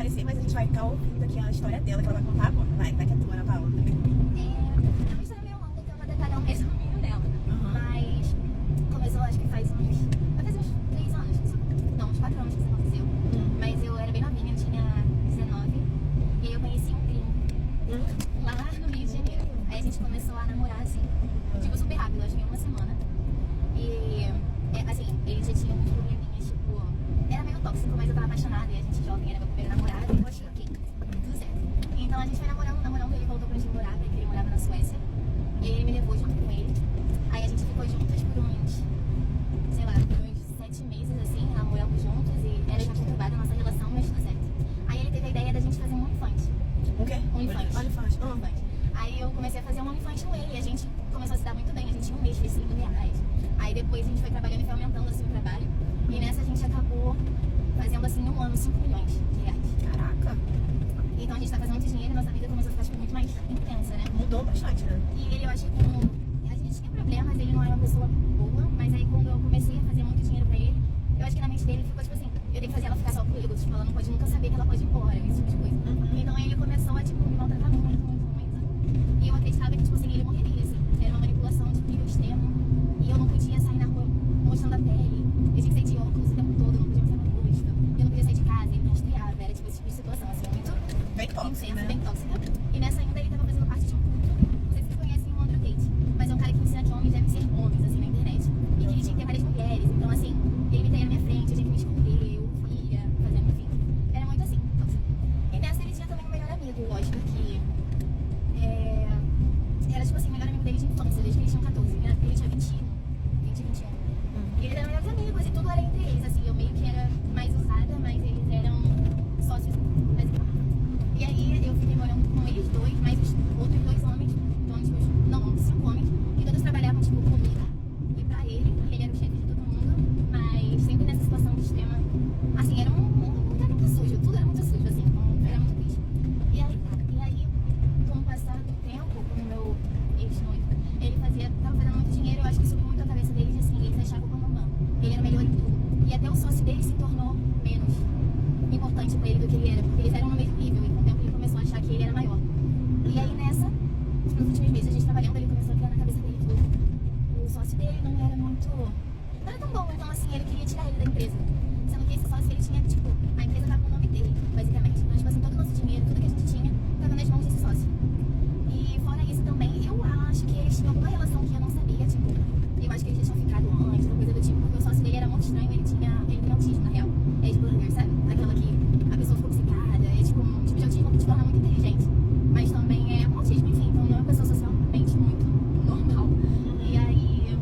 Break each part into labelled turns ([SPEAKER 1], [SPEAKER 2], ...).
[SPEAKER 1] aparecer, mas a gente vai ficar ouvindo aqui a história dela, que ela vai contar agora. Vai que é tua, Ana Paula.
[SPEAKER 2] É uma história meio longa, então eu vou detalhar um resuminho dela. Mas começou, acho que faz uns 3 anos. Não, uns 4 anos que isso aconteceu. Mas eu era bem novinha, eu tinha 19. E aí eu conheci um primo lá no Rio de Janeiro. Aí a gente começou a namorar, assim, tipo, super rápido, acho que em uma semana. E, assim, ele já tinha uns probleminhas, tipo, era meio tóxico, mas eu tava apaixonada. E a gente jovem, era meu primeiro namorado. E eu achei, ok, tudo certo. Então a gente foi namorando, ele voltou pra gente morar, porque ele morava na Suécia. E aí ele me levou junto com ele. Aí a gente ficou juntas por uns, sei lá, por uns 7 meses, assim, namoramos juntos. E era já conturbada a nossa relação, mas tudo certo. Aí ele teve a ideia da gente fazer um OnlyFans.
[SPEAKER 1] O quê?
[SPEAKER 2] OnlyFans. Aí eu comecei a fazer um OnlyFans com ele e a gente começou a se dar muito bem. A gente tinha um mês, fez R$5.000. Aí depois a gente foi trabalhando e foi aumentando assim o trabalho. E nessa a gente acabou fazendo assim em um ano R$5 milhões.
[SPEAKER 1] Caraca.
[SPEAKER 2] Então a gente tá fazendo muito dinheiro e nossa vida começou a ficar tipo, muito mais intensa, né?
[SPEAKER 1] Mudou bastante, né?
[SPEAKER 2] E ele, eu acho que como a gente tinha problemas, ele não era uma pessoa boa, mas aí quando eu comecei a fazer muito dinheiro pra ele, eu acho que na mente dele ficou tipo assim, eu tenho que fazer ela ficar só comigo, tipo, ela não pode nunca saber que ela pode ir embora, esse tipo de coisa. Então ele começou a tipo, me maltratar muito. E eu acreditava que tipo assim, ele morreria, assim. Era uma manipulação de nível extremo. E eu não podia sair na rua mostrando a pele. Eu tinha que sair de óculos o tempo todo, eu não podia mostrar meu rosto. Eu não podia sair de casa, ele me rastreava. Era tipo esse tipo de situação, assim, muito
[SPEAKER 1] Bem tóxica,
[SPEAKER 2] intensa,
[SPEAKER 1] né?
[SPEAKER 2] bem tóxica. E nessa ainda ele tava fazendo parte de um culto. Não sei se vocês conhecem o Andrew Tate, mas é um cara que ensina que homens devem ser homens, assim, na internet. E que ele tinha que ter várias mulheres. Então, assim, ele me traía na minha frente, eu tinha que me esconder, eu via, fazendo, enfim. Era muito assim, tóxico. E nessa ele tinha também um melhor amigo, lógico que. Era tipo assim, o melhor amigo dele de infância, desde que eles tinham 14. Ele tinha 21. E eles eram melhores amigos e tudo era entre eles, assim. Eu meio que era mais usada, mas eles eram sócios, basicamente. E aí eu fiquei morando com eles dois, mais os outros 2 homens, então, tipo, não, 5 homens. E todos trabalhavam, tipo, comigo e pra ele. E ele era o chefe de todo mundo, mas sempre nessa situação de extrema. Assim, era um lugar muito sujo, tudo era muito sujo, assim, era muito triste. E aí, com o passar do tempo, com o meu ex-noivo, ele tava fazendo muito dinheiro, eu acho que subiu muito a cabeça deles, assim, eles achavam como humano. Ele era melhor em tudo. E até o sócio dele se tornou menos importante pra ele do que ele era, porque eles eram no mesmo nível, e com o tempo ele começou a achar que ele era maior. E aí nessa, nos últimos meses, a gente trabalhando, ele começou a criar na cabeça dele que o sócio dele não era tão bom, então assim, ele queria tirar ele da empresa. Sendo que esse sócio, ele tinha, tipo, a empresa tava no nome dele, basicamente. Então, tipo assim, todo o nosso dinheiro, tudo que a gente tinha, tava nas mãos desse sócio. E fora isso também, eu acho que eles tinham alguma relação que eu não sabia, tipo, eu acho que eles já tinham ficado antes, uma coisa do tipo, porque o sócio dele era muito estranho, ele tinha autismo, na real. É de Burger, sabe? Aquela que a pessoa ficou obcecada, é tipo um tipo de autismo que te torna muito inteligente. Mas também é um autismo, enfim, então não é uma pessoa socialmente muito normal. E aí,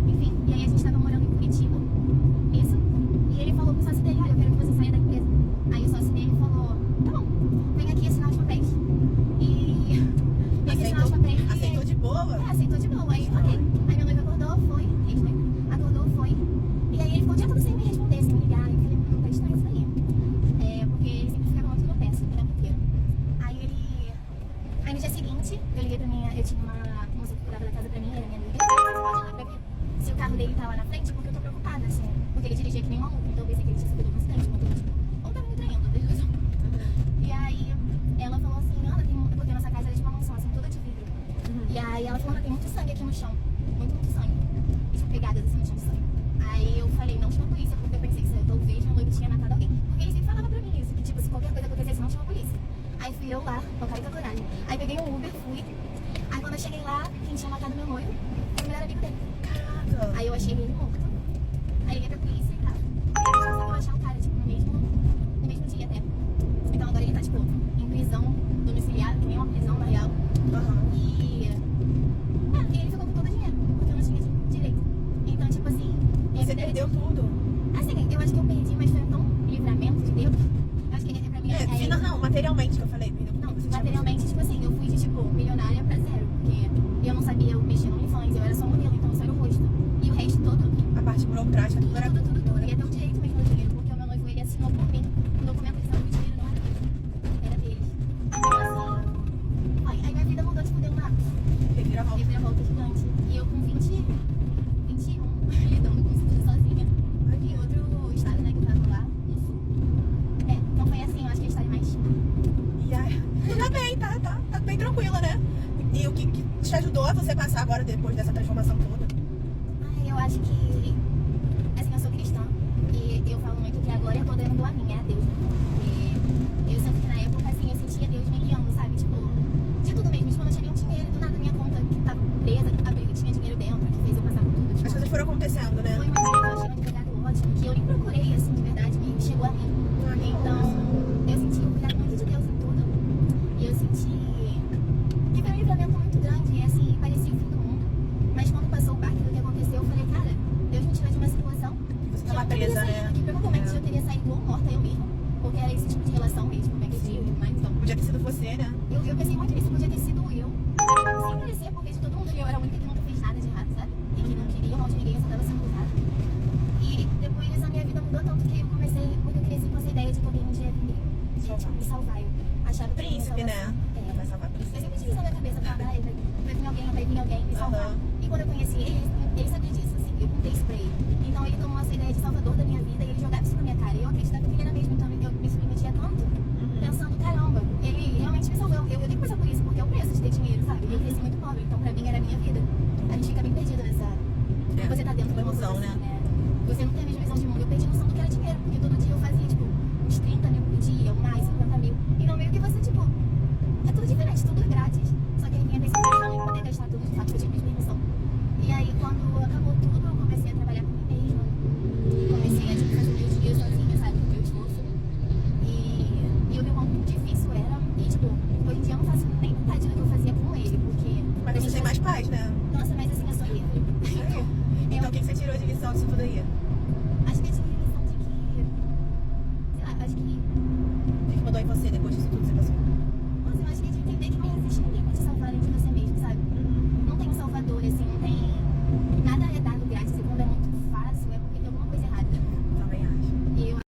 [SPEAKER 2] enfim, e aí a gente tava morando em Curitiba, isso, e ele falou pro sócio dele, olha, eu quero que você saia da empresa. Aí o sócio dele falou, tá bom, vem aqui assinar os papéis.
[SPEAKER 1] Aceitou de boa?
[SPEAKER 2] Aceitou de boa. Aí, ok. Aí meu noivo acordou, foi. Ex-noivo. Acordou, foi. E aí ele ficou o dia todo sem me responder, sem me ligar. Eu falei, não, tá estranho isso aí. Porque ele sempre ficava muito no peço, o tempo inteiro. Aí no dia seguinte, eu liguei pra minha. Eu tinha uma moça que cuidava da casa pra mim, era minha amiga. Eu falei, pode ir lá pra ver se o carro dele tá lá na frente, porque eu tô preocupada, assim. Porque ele dirigia que nem maluco, então eu pensei que ele tinha sofrido um acidente, ou tava me traindo, das duas. E aí ela falou assim, Ana, porque a nossa casa era de uma mansão, assim, toda de vidro. E aí ela falou, Ana, tem muito sangue aqui no chão. Muito sangue. E tinha pegadas assim no chão de sangue. Aí eu falei, não chama a polícia, porque eu pensei que talvez meu noivo tinha matado alguém. Porque ele sempre falava pra mim isso, que tipo, se qualquer coisa acontecesse, não chama a polícia. Aí fui eu lá, com cara e com coragem. Aí peguei um Uber, fui. Aí quando eu cheguei lá, quem tinha matado meu noivo era o melhor amigo dele.
[SPEAKER 1] Caraca.
[SPEAKER 2] Aí eu achei ele morto. Aí liguei pra polícia e tal. E a gente conseguiu achar o cara, tipo, no mesmo dia até. Então agora ele tá, tipo, em prisão domiciliar, que nem uma prisão na real. E ele ficou com todo o dinheiro, porque eu não tinha direito. Então, tipo assim...
[SPEAKER 1] Você perdeu tudo?
[SPEAKER 2] Assim, eu acho que eu perdi, mas foi tão livramento de Deus. Eu acho que pra mim
[SPEAKER 1] não, materialmente que eu falei.
[SPEAKER 2] Não, materialmente, tipo assim, eu fui de, tipo, milionária pra zero. Porque eu não sabia mexer no OnlyFans, eu era só modelo, então só era o rosto. E o resto todo...
[SPEAKER 1] A parte burocrática, tudo era...
[SPEAKER 2] Tudo. E até o direito mesmo do dinheiro, porque o meu noivo, ele assinou por mim. O documento dizendo que o dinheiro não era dele. Era deles. Então, assim... Aí minha vida mudou, tipo, deu uma... Reviravolta gigante. E eu com 21, lidando com isso tudo sozinha. Em outro estado, né, que eu tava lá no sul. Não foi assim, eu acho que a história mais mas...
[SPEAKER 1] E aí, tu tá bem, tá bem tranquila, né? E o que te ajudou a você passar agora depois dessa transformação toda?
[SPEAKER 2] Ai, eu acho que... Assim, eu sou cristã. E eu falo muito que agora eu tô dando a mim, é a Deus, né? Porque eu sinto que na época, assim, eu sentia Deus me guiando, sabe? Tipo, de tudo mesmo. Tipo, eu não tinha nenhum dinheiro, do nada minha conta que tava presa, que abriu, que tinha dinheiro dentro, que fez eu passar por tudo. Tipo,
[SPEAKER 1] As coisas foram acontecendo, né?
[SPEAKER 2] foi uma vida que eu achei um advogado ótimo, que eu nem procurei, assim, de verdade, e chegou a mim. Então, eu senti o cuidado muito de Deus em tudo. E eu senti que foi um livramento muito grande, e assim, parecia o fim do mundo. Mas quando passou o baque do que aconteceu, eu falei, cara, Deus me tirou de uma situação
[SPEAKER 1] Você
[SPEAKER 2] que eu
[SPEAKER 1] tava
[SPEAKER 2] não teria
[SPEAKER 1] presa,
[SPEAKER 2] saído,
[SPEAKER 1] né?
[SPEAKER 2] que provavelmente eu teria saído ou morta eu mesma, porque era esse tipo de relação mesmo, bem que eu, mas então.
[SPEAKER 1] Podia ter sido você, né?
[SPEAKER 2] Eu pensei muito nisso, podia ter sido eu. Sem parecer, porque de todo mundo eu era a única que nunca fez nada de errado, sabe? E que não queria mal de ninguém, eu só tava sendo usada. E depois a minha vida mudou tanto que eu comecei, porque eu cresci com essa ideia de que alguém um dia ia vir me salvar. Eu achava que
[SPEAKER 1] Príncipe,
[SPEAKER 2] eu
[SPEAKER 1] né?
[SPEAKER 2] É.
[SPEAKER 1] Vai salvar
[SPEAKER 2] Eu
[SPEAKER 1] príncipe.
[SPEAKER 2] sempre tive isso na minha cabeça, falava, vai vir alguém me salvar.
[SPEAKER 1] Aham.
[SPEAKER 2] E quando eu conheci ele sabia disso, assim, eu contei isso pra ele. Então ele tomou essa ideia de salvador da minha vida e ele jogava isso na minha cara. E eu acreditava que ele era mesmo, então eu me submetia tanto, pensando, caramba, ele realmente me salvou. Eu tenho que passar por isso, porque é o preço de ter dinheiro, sabe? Eu cresci muito pobre, então pra mim era a minha vida. A gente fica bem perdido nessa... Quando você tá dentro de uma coisa
[SPEAKER 1] Ilusão,
[SPEAKER 2] assim,
[SPEAKER 1] né?
[SPEAKER 2] Você não tem a mesma visão de mundo. Eu perdi noção do que era dinheiro, porque todo dia eu fazia, tipo, uns 30 mil por dia, ou mais, 50 mil. Então meio que você, tipo, é tudo diferente, tudo é grátis. Só que aí vinha desse pressão em poder gastar tudo de fato, eu tinha mesma noção. E aí, quando acabou tudo, eu comecei a trabalhar com mim mesma. Comecei a, tipo, fazer o meu dia sozinha, sabe? Com o meu esforço. E eu vi o quão difícil era. E, tipo, hoje em dia eu não faço nem metade do que eu fazia com ele, porque...
[SPEAKER 1] Mas você tem mais paz, né?
[SPEAKER 2] Nossa, mas assim, eu sou livre.
[SPEAKER 1] Então o que você tirou de lição disso tudo aí?
[SPEAKER 2] Acho que eu tive a lição de que... Sei lá, acho que...
[SPEAKER 1] O que mudou em você depois disso tudo que você passou?
[SPEAKER 2] Nossa, eu acho que é de entender que não existe ninguém